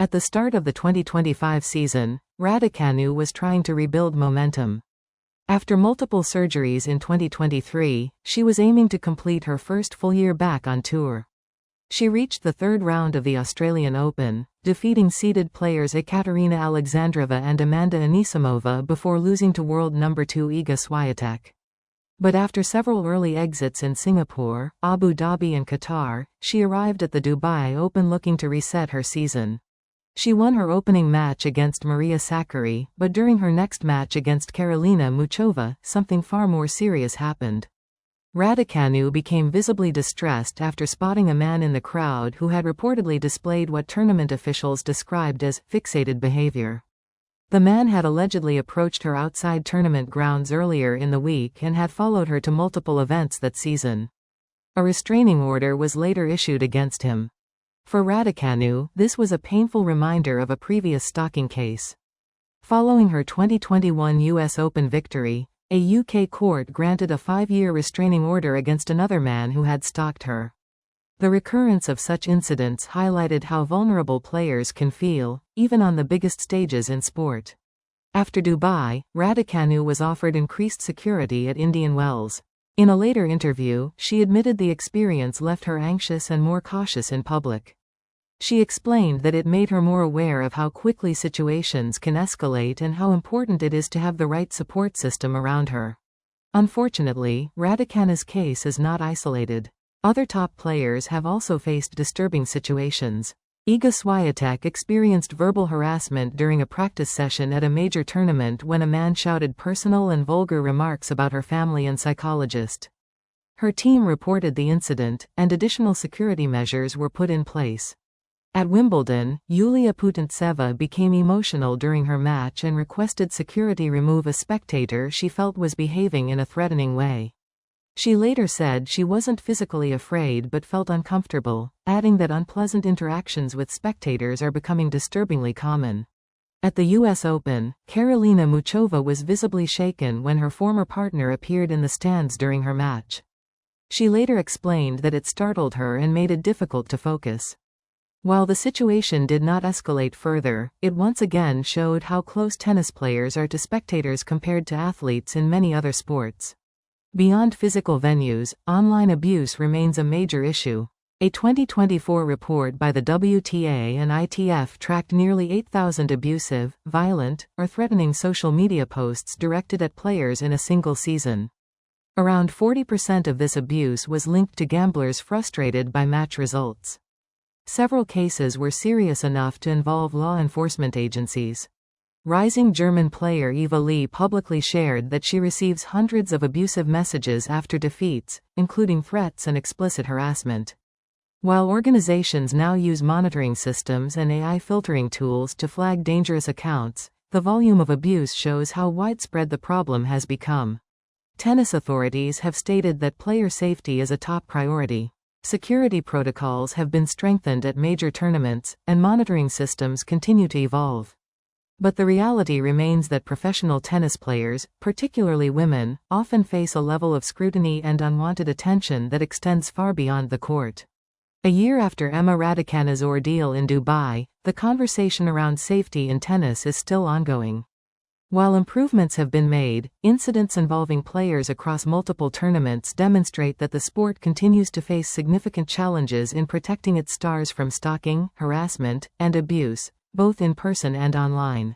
At the start of the 2025 season, Raducanu was trying to rebuild momentum. After multiple surgeries in 2023, she was aiming to complete her first full year back on tour. She reached the third round of the Australian Open, defeating seeded players Ekaterina Alexandrova and Amanda Anisimova before losing to world number 2 Iga Swiatek. But after several early exits in Singapore, Abu Dhabi and Qatar, she arrived at the Dubai Open looking to reset her season. She won her opening match against Maria Sakkari, but during her next match against Karolina Muchova, something far more serious happened. Raducanu became visibly distressed after spotting a man in the crowd who had reportedly displayed what tournament officials described as fixated behavior. The man had allegedly approached her outside tournament grounds earlier in the week and had followed her to multiple events that season. A restraining order was later issued against him. For Raducanu, this was a painful reminder of a previous stalking case. Following her 2021 US Open victory, a UK court granted a 5-year restraining order against another man who had stalked her. The recurrence of such incidents highlighted how vulnerable players can feel, even on the biggest stages in sport. After Dubai, Raducanu was offered increased security at Indian Wells. In a later interview, she admitted the experience left her anxious and more cautious in public. She explained that it made her more aware of how quickly situations can escalate and how important it is to have the right support system around her. Unfortunately, Raducanu's case is not isolated. Other top players have also faced disturbing situations. Iga Swiatek experienced verbal harassment during a practice session at a major tournament when a man shouted personal and vulgar remarks about her family and psychologist. Her team reported the incident, and additional security measures were put in place. At Wimbledon, Yulia Putintseva became emotional during her match and requested security remove a spectator she felt was behaving in a threatening way. She later said she wasn't physically afraid but felt uncomfortable, adding that unpleasant interactions with spectators are becoming disturbingly common. At the US Open, Karolina Muchova was visibly shaken when her former partner appeared in the stands during her match. She later explained that it startled her and made it difficult to focus. While the situation did not escalate further, it once again showed how close tennis players are to spectators compared to athletes in many other sports. Beyond physical venues, online abuse remains a major issue. A 2024 report by the WTA and ITF tracked nearly 8,000 abusive, violent, or threatening social media posts directed at players in a single season. Around 40% of this abuse was linked to gamblers frustrated by match results. Several cases were serious enough to involve law enforcement agencies. Rising German player Eva Lee publicly shared that she receives hundreds of abusive messages after defeats, including threats and explicit harassment. While organizations now use monitoring systems and AI filtering tools to flag dangerous accounts, the volume of abuse shows how widespread the problem has become. Tennis authorities have stated that player safety is a top priority. Security protocols have been strengthened at major tournaments, and monitoring systems continue to evolve. But the reality remains that professional tennis players, particularly women, often face a level of scrutiny and unwanted attention that extends far beyond the court. A year after Emma Raducanu's ordeal in Dubai, the conversation around safety in tennis is still ongoing. While improvements have been made, incidents involving players across multiple tournaments demonstrate that the sport continues to face significant challenges in protecting its stars from stalking, harassment, and abuse, both in person and online.